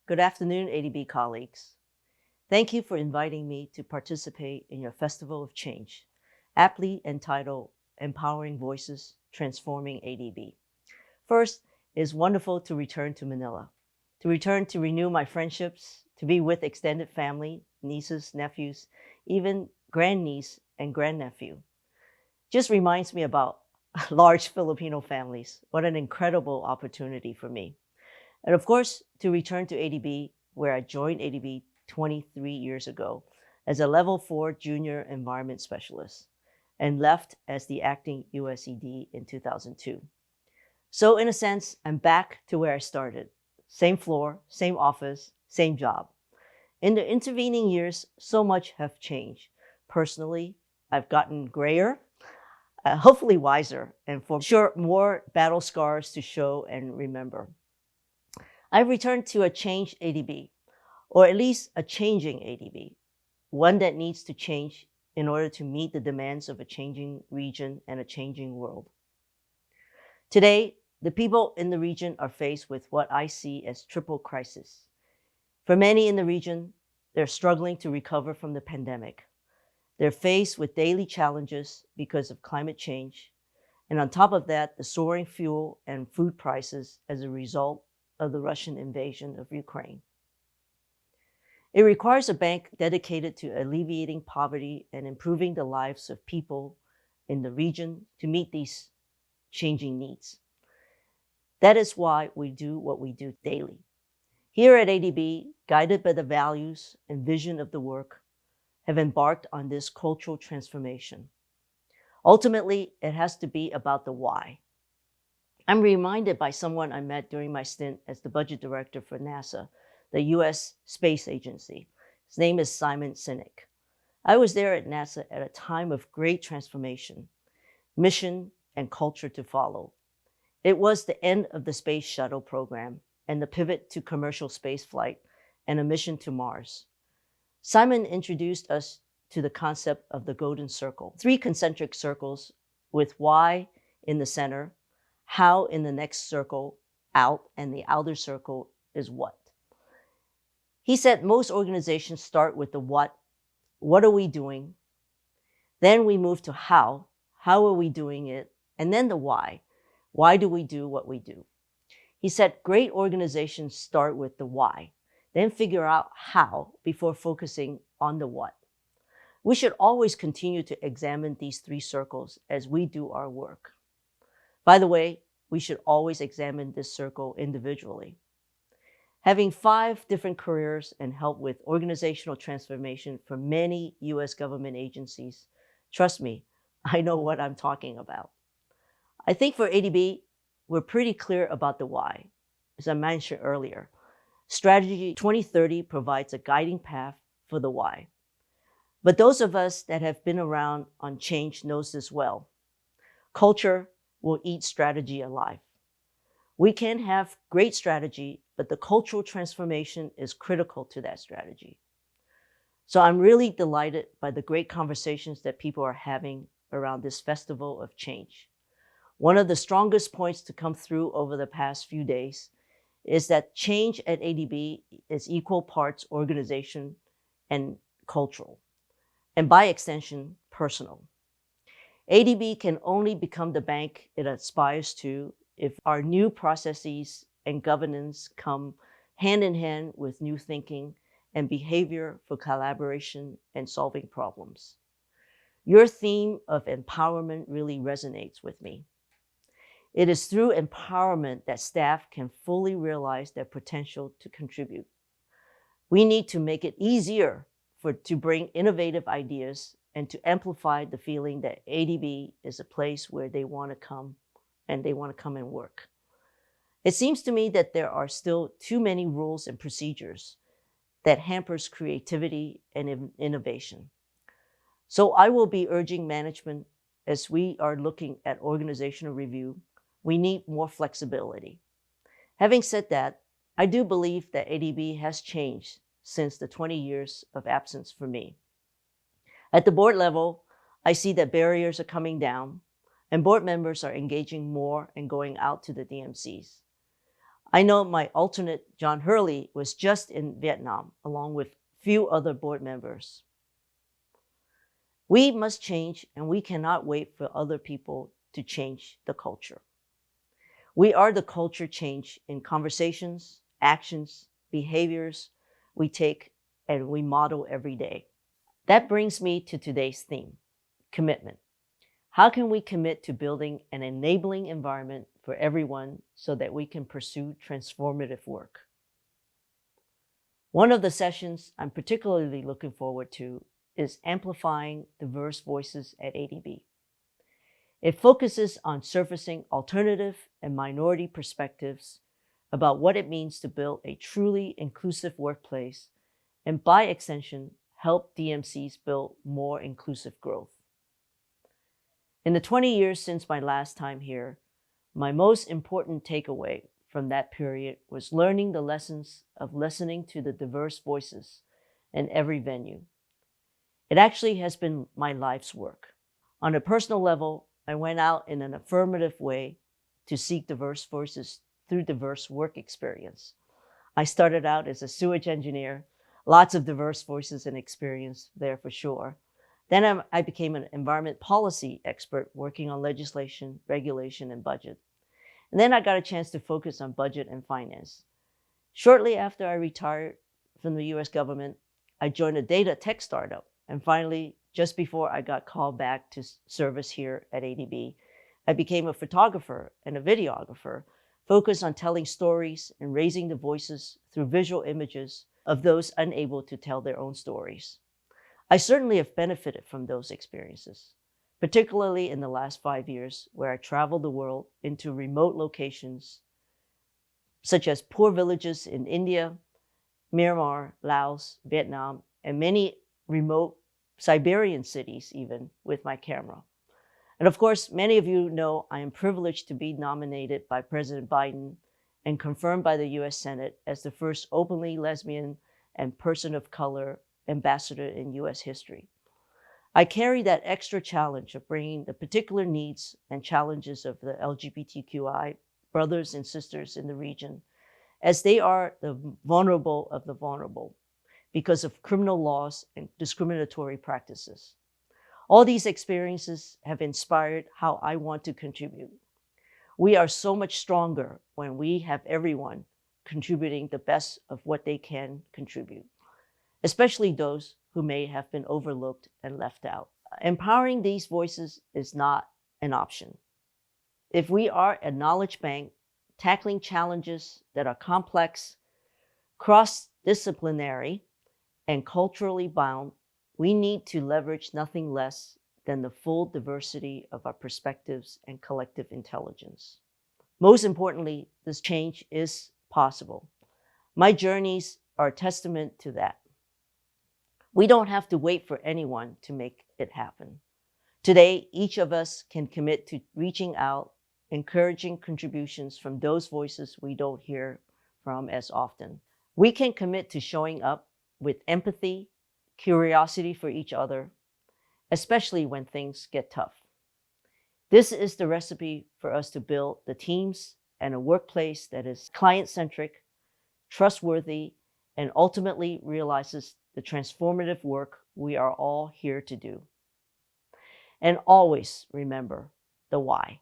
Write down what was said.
Good afternoon, ADB colleagues. Thank you for inviting me to participate in your Festival of Change, aptly entitled Empowering Voices, Transforming ADB. First, it's wonderful to return to Manila, to return to renew my friendships, to be with extended family, nieces, nephews, even grandniece and grandnephew. Just reminds me about large Filipino families. What an incredible opportunity for me. And of course, to return to ADB, where I joined ADB 23 years ago as a Level 4 Junior Environment Specialist and left as the acting USED in 2002. So in a sense, I'm back to where I started. Same floor, same office, same job. In the intervening years, so much have changed. Personally, I've gotten grayer, hopefully wiser, and for sure more battle scars to show and remember. I've returned to a changed ADB, or at least a changing ADB, one that needs to change in order to meet the demands of a changing region and a changing world. Today, the people in the region are faced with what I see as triple crisis. For many in the region, they're struggling to recover from the pandemic. They're faced with daily challenges because of climate change, and on top of that, the soaring fuel and food prices as a result of the Russian invasion of Ukraine. It requires a bank dedicated to alleviating poverty and improving the lives of people in the region to meet these changing needs. That is why we do what we do daily. Here at ADB, guided by the values and vision of the work, have embarked on this cultural transformation. Ultimately, it has to be about the why. I'm reminded by someone I met during my stint as the budget director for NASA, the US Space Agency. His name is Simon Sinek. I was there at NASA at a time of great transformation, mission and culture to follow. It was the end of the space shuttle program and the pivot to commercial space flight and a mission to Mars. Simon introduced us to the concept of the golden circle, 3 concentric circles with why in the center, how in the next circle out, and the outer circle is what. He said most organizations start with the what are we doing? Then we move to how are we doing it? And then the why do we do what we do? He said great organizations start with the why, then figure out how before focusing on the what. We should always continue to examine these 3 circles as we do our work. By the way, we should always examine this circle individually. Having 5 different careers and help with organizational transformation for many US government agencies, trust me, I know what I'm talking about. I think for ADB, we're pretty clear about the why. As I mentioned earlier, Strategy 2030 provides a guiding path for the why. But those of us that have been around on change knows this well. Culture will eat strategy alive. We can have great strategy, but the cultural transformation is critical to that strategy. So I'm really delighted by the great conversations that people are having around this festival of change. One of the strongest points to come through over the past few days is that change at ADB is equal parts organization and cultural, and by extension, personal. ADB can only become the bank it aspires to if our new processes and governance come hand in hand with new thinking and behavior for collaboration and solving problems. Your theme of empowerment really resonates with me. It is through empowerment that staff can fully realize their potential to contribute. We need to make it easier to bring innovative ideas and to amplify the feeling that ADB is a place where they want to come and they want to come and work. It seems to me that there are still too many rules and procedures that hampers creativity and innovation. So I will be urging management as we are looking at organizational review, we need more flexibility. Having said that, I do believe that ADB has changed since the 20 years of absence for me. At the board level, I see that barriers are coming down and board members are engaging more and going out to the DMCs. I know my alternate, John Hurley, was just in Vietnam, along with few other board members. We must change, and we cannot wait for other people to change the culture. We are the culture change in conversations, actions, behaviors we take and we model every day. That brings me to today's theme, commitment. How can we commit to building an enabling environment for everyone so that we can pursue transformative work? One of the sessions I'm particularly looking forward to is amplifying diverse voices at ADB. It focuses on surfacing alternative and minority perspectives about what it means to build a truly inclusive workplace and, by extension, help DMCs build more inclusive growth. In the 20 years since my last time here, my most important takeaway from that period was learning the lessons of listening to the diverse voices in every venue. It actually has been my life's work. On a personal level, I went out in an affirmative way to seek diverse voices through diverse work experience. I started out as a sewage engineer, lots of diverse voices and experience there for sure. Then I became an environment policy expert working on legislation, regulation, and budget. And then I got a chance to focus on budget and finance. Shortly after I retired from the US government, I joined a data tech startup. And finally, just before I got called back to service here at ADB, I became a photographer and a videographer focused on telling stories and raising the voices through visual images of those unable to tell their own stories. I certainly have benefited from those experiences, particularly in the last 5 years where I traveled the world into remote locations such as poor villages in India, Myanmar, Laos, Vietnam, and many remote Siberian cities even with my camera. And of course, many of you know I am privileged to be nominated by President Biden and confirmed by the US Senate as the first openly lesbian and person of color ambassador in US history. I carry that extra challenge of bringing the particular needs and challenges of the LGBTQI brothers and sisters in the region, as they are the vulnerable of the vulnerable because of criminal laws and discriminatory practices. All these experiences have inspired how I want to contribute. We are so much stronger when we have everyone contributing the best of what they can contribute, especially those who may have been overlooked and left out. Empowering these voices is not an option. If we are a knowledge bank tackling challenges that are complex, cross-disciplinary, and culturally bound, we need to leverage nothing less than the full diversity of our perspectives and collective intelligence. Most importantly, this change is possible. My journeys are a testament to that. We don't have to wait for anyone to make it happen. Today, each of us can commit to reaching out, encouraging contributions from those voices we don't hear from as often. We can commit to showing up with empathy, curiosity for each other, especially when things get tough. This is the recipe for us to build the teams and a workplace that is client-centric, trustworthy, and ultimately realizes the transformative work we are all here to do. And always remember the why.